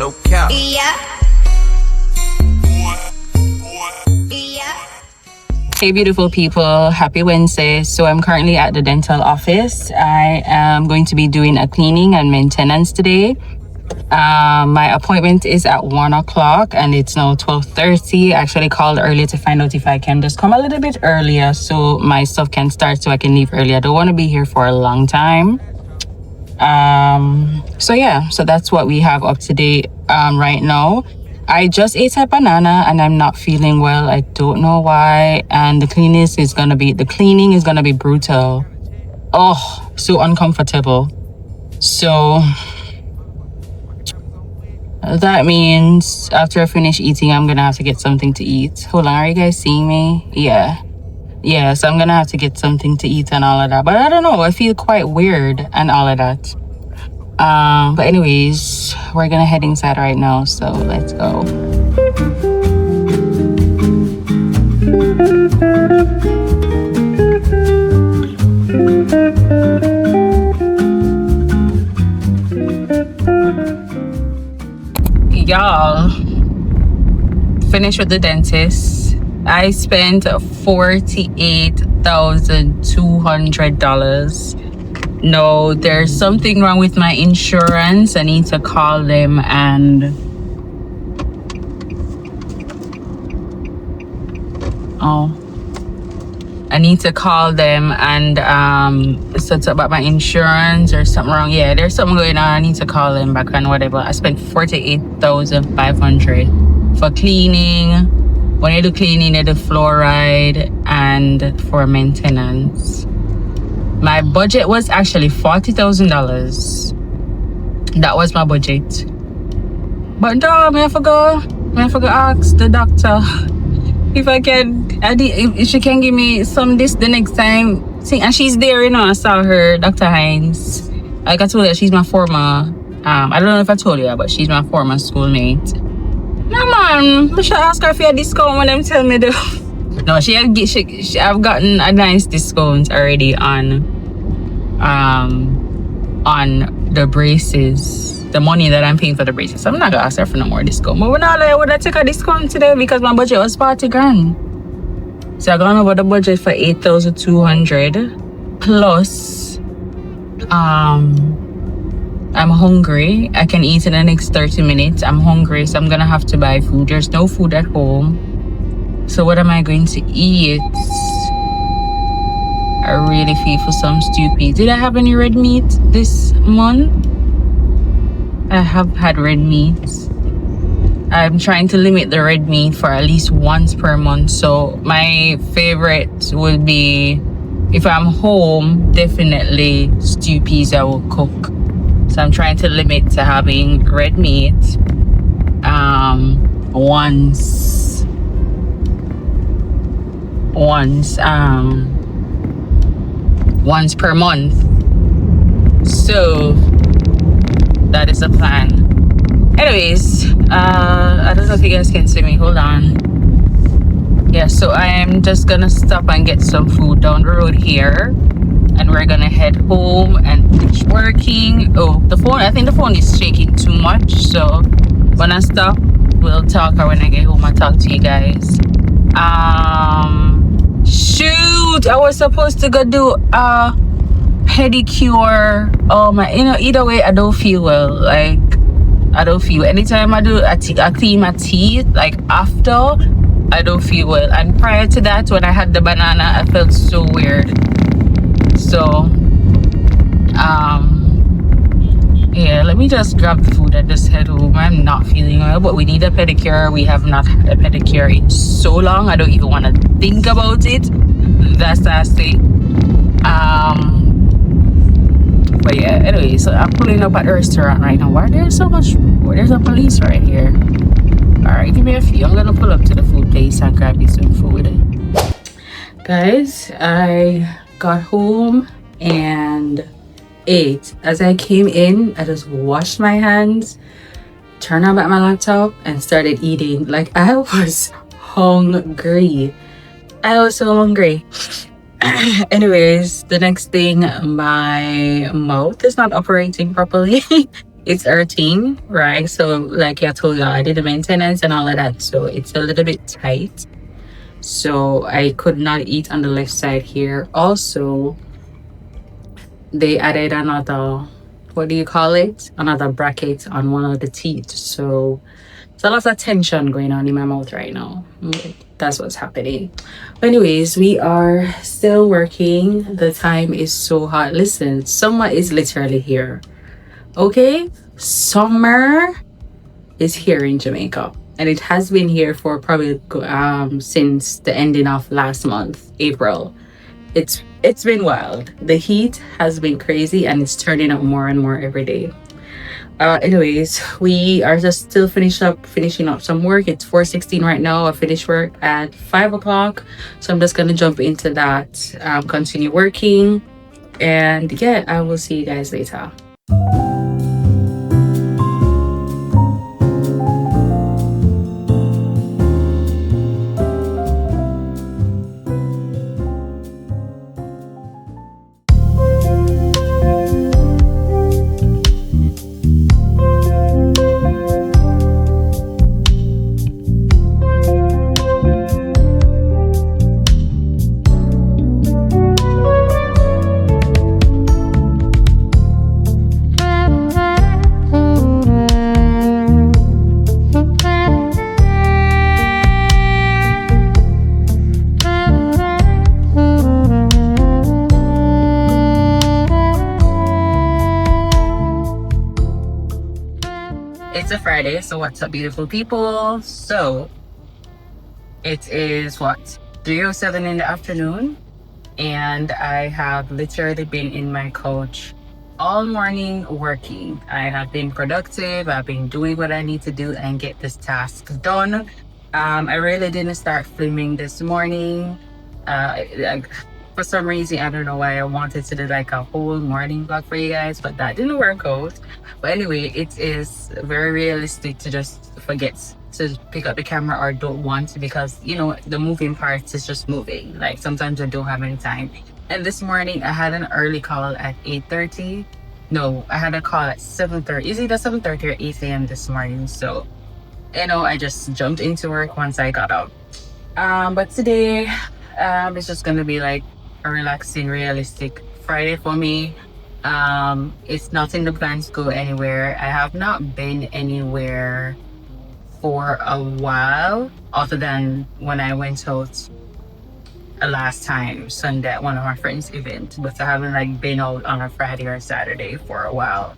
no cap. Hey beautiful people, happy Wednesday. So I'm currently at the dental office. I am going to be doing a cleaning and maintenance today. My appointment is at 1 o'clock and it's now 12:30. I actually called earlier to find out if I can just come a little bit earlier so my stuff can start so I can leave early. I don't want to be here for a long time. So that's what we have up to date right now. I just ate a banana and I'm not feeling well. I don't know why. And the cleaning is gonna be brutal. Oh, so uncomfortable. So that means after I finish eating, I'm gonna have to get something to eat. Hold on, are you guys seeing me? Yeah, so I'm gonna have to get something to eat and all of that. But I don't know, I feel quite weird and all of that. But anyways, we're gonna head inside right now, so let's go. Y'all, finished with the dentist. I spent $48,200. No, there's something wrong with my insurance. I need to call them and set about my insurance or something wrong. Yeah, there's something going on. I need to call them back and whatever. I spent $48,500 for cleaning. When I do cleaning, I do fluoride and for maintenance. My budget was actually $40,000. That was my budget. But no, I forgot ask the doctor if I can, if she can give me some this the next time. See, and she's there, you know. I saw her, Dr. Hines. Like I told her, she's my former. I don't know if I told you, but she's my former schoolmate. No man, I should ask her for a discount when them tell me though. No, I've gotten a nice discount already on the braces, the money that I'm paying for the braces. So I'm not gonna ask her for no more discount. But when I would I take a discount today because my budget was 40 grand. So I gone over the budget for 8,200 plus. I'm hungry. I can eat in the next 30 minutes. I'm hungry, so I'm gonna have to buy food. There's no food at home. So what am I going to eat? I really feel for some stew peas. Did I have any red meat this month? I have had red meat. I'm trying to limit the red meat for at least once per month. So my favorite would be, if I'm home, definitely stew peas I will cook. So I'm trying to limit to having red meat once per month. So that is the plan. Anyways, I don't know if you guys can see me. Hold on. Yeah, so I am just gonna stop and get some food down the road here, and we're gonna head home and finish working. I think the phone is shaking too much, so when I stop we'll talk, or when I get home I'll talk to you guys. Shoot, I was supposed to go do a pedicure. Either way I don't feel well. Like I don't feel, anytime I do I clean my teeth, like after, I don't feel well. And prior to that, when I had the banana, I felt so weird. So yeah, let me just grab the food and just head home. I'm not feeling well, but we need a pedicure. We have not had a pedicure in so long, I don't even want to think about it. That's nasty. But yeah, anyway, so I'm pulling up at the restaurant right now. Why there's so much? There's a police right here. Alright, give me a few. I'm gonna pull up to the food place and grab me some food. Guys, I got home and ate. As I came in, I just washed my hands, turned on back my laptop, and started eating. Like, I was hungry. I was so hungry. Anyways, the next thing, my mouth is not operating properly. it's earthing, right? So like I told you, I did the maintenance and all of that. So it's a little bit tight. So I could not eat on the left side here. Also, they added another, what do you call it? Another bracket on one of the teeth. So there's a lot of tension going on in my mouth right now. That's what's happening. But anyways, we are still working. The time is so hot. Listen, summer is literally here. Okay? Summer is here in Jamaica. And it has been here for probably since the ending of last month, April. It's been wild. The heat has been crazy and it's turning up more and more every day. Anyways, we are just still finishing up some work. It's 4:16 right now. I finished work at 5 o'clock, so I'm just gonna jump into that, continue working, and yeah, I will see you guys later. It's a Friday, so what's up, beautiful people? So it is what, 3:07 in the afternoon, and I have literally been in my couch all morning working. I have been productive. I've been doing what I need to do and get this task done. I really didn't start filming this morning. For some reason, I don't know why I wanted to do like a whole morning vlog for you guys, but that didn't work out. But anyway, it is very realistic to just forget to pick up the camera or don't want to, because you know the moving parts is just moving. Like sometimes I don't have any time. And this morning I had an early call at 8:30. No, I had a call at 7:30. Is it either 7:30 or 8 a.m. this morning? So you know, I just jumped into work once I got out. But today it's just gonna be like a relaxing, realistic Friday for me. It's not in the plans to go anywhere. I have not been anywhere for a while, other than when I went out last time Sunday at one of my friends' event, but I haven't like been out on a Friday or Saturday for a while.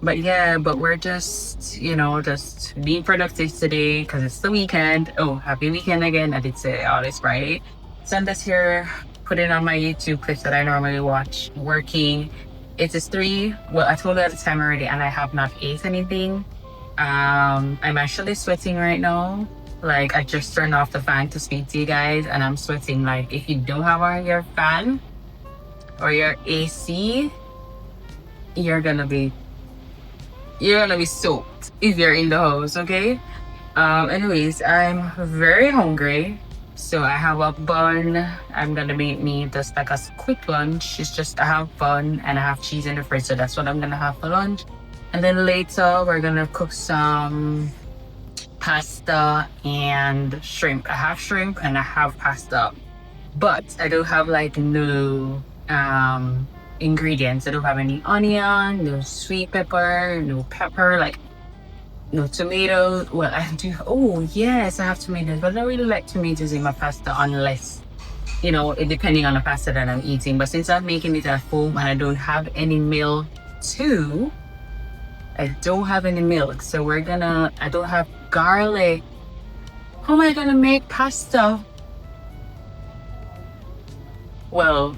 But yeah, but we're just, you know, just being productive today because it's the weekend. Oh, happy weekend again. I did say, oh, it's Friday. So I'm just here putting on my YouTube clips that I normally watch, working. It is 3. Well, I told you at the time already, and I have not ate anything. I'm actually sweating right now. Like, I just turned off the fan to speak to you guys, and I'm sweating. Like, if you don't have on your fan or your AC, you're gonna be soaked if you're in the house, okay? Anyways, I'm very hungry, so I have a bun. I'm gonna make me just like a quick lunch. It's just I have bun and I have cheese in the fridge, so that's what I'm gonna have for lunch. And then later we're gonna cook some pasta and shrimp. I have shrimp and I have pasta, but I don't have like no ingredients. I don't have any onion, no sweet pepper, no pepper, like no tomatoes. Well, I do. Oh yes, I have tomatoes, but I don't really like tomatoes in my pasta unless, you know, it depending on the pasta that I'm eating. But since I'm making it at home and I don't have any milk too, I don't have any milk, so I don't have garlic. How am I gonna make pasta? Well,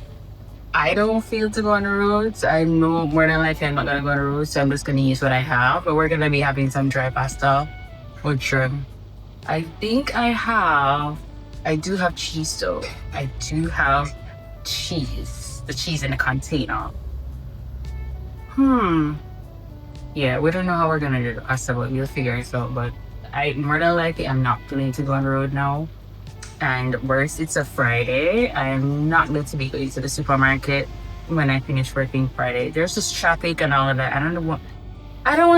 I don't feel to go on the road, so I know more than likely I'm not gonna go on the road, so I'm just gonna use what I have. But we're gonna be having some dry pasta with shrimp. I think I do have cheese though. I do have cheese. The cheese in a container. Yeah, we don't know how we're gonna do the pasta, but we'll figure it out. But more than likely I'm not planning to go on the road now. And worse, it's a Friday. I am not going to be going to the supermarket. when I finish working Friday. There's just traffic and all of that. I don't want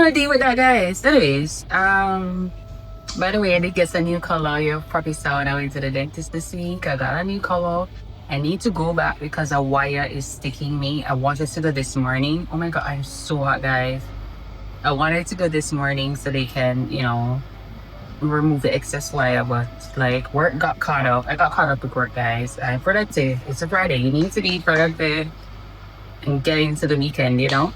to deal with that, guys. Anyways, by the way, I did get a new color. You probably saw when I went to the dentist this week. I got a new color. I need to go back because a wire is sticking me. I wanted to go this morning. Oh my god, I'm so hot, guys. I wanted to go this morning so they can, you know, remove the excess wire, but like work got caught up. I got caught up with work, guys. I'm productive. It's a Friday. You need to be productive and get into the weekend, you know.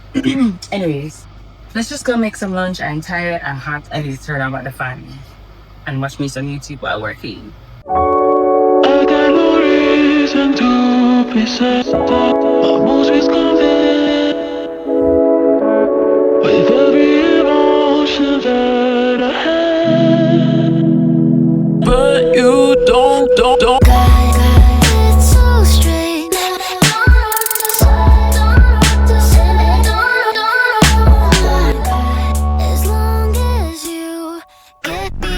Anyways, let's just go make some lunch. I'm tired, I'm hot. I need to turn on the fan and watch me some YouTube while working. I got no reason to be sad. My mood's convinced with every emotion that I had. But you don't. It's so strange. As long as you get me.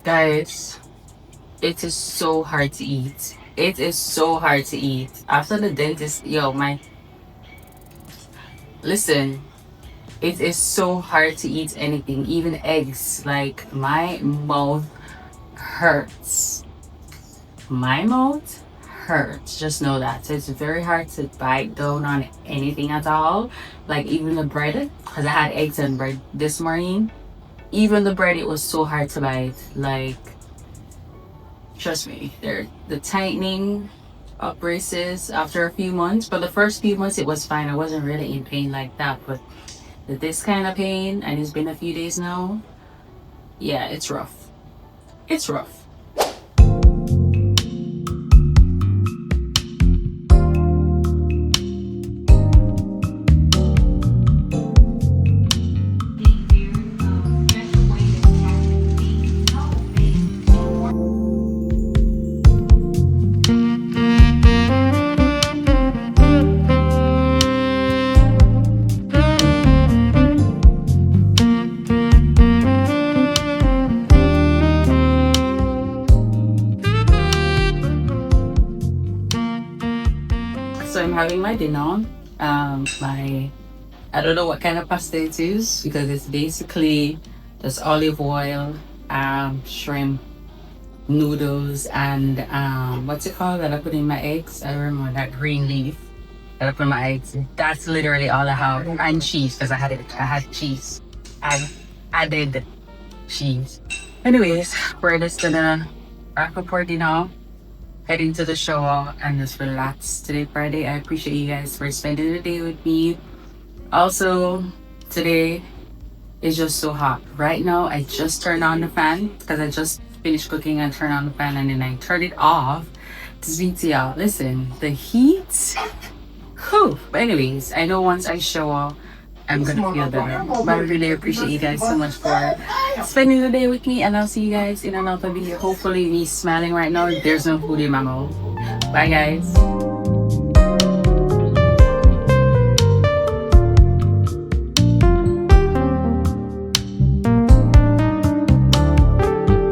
Guys, it is so hard to eat. It is so hard to eat. After the dentist, listen, it is so hard to eat anything, even eggs. Like, my mouth hurts. My mouth hurts. Just know that. It's very hard to bite down on anything at all. Like, even the bread, because I had eggs and bread this morning. Even the bread, it was so hard to bite. Like, trust me, the tightening up braces after a few months. But the first few months, it was fine. I wasn't really in pain like that. But this kind of pain, and it's been a few days now, yeah, it's rough. It's rough. So I'm having my dinner. I don't know what kind of pasta it is because it's basically just olive oil, shrimp, noodles, and what's it called that I put in my eggs? I remember that green leaf that I put in my eggs. That's literally all I have. And cheese, because I had cheese. I added cheese. Anyways, we're just gonna wrap up our dinner, head into the shower, and just relax today, Friday. I appreciate you guys for spending the day with me. Also, today is just so hot. Right now, I just turned on the fan because I just finished cooking and turned on the fan, and then I turned it off to speak to y'all. Listen, the heat. Whew. But anyways, I know once I shower, I'm gonna feel better. But I really appreciate you guys so much for spending the day with me, and I'll see you guys in another video. Hopefully me smiling right now, there's no food in my mouth. Bye guys.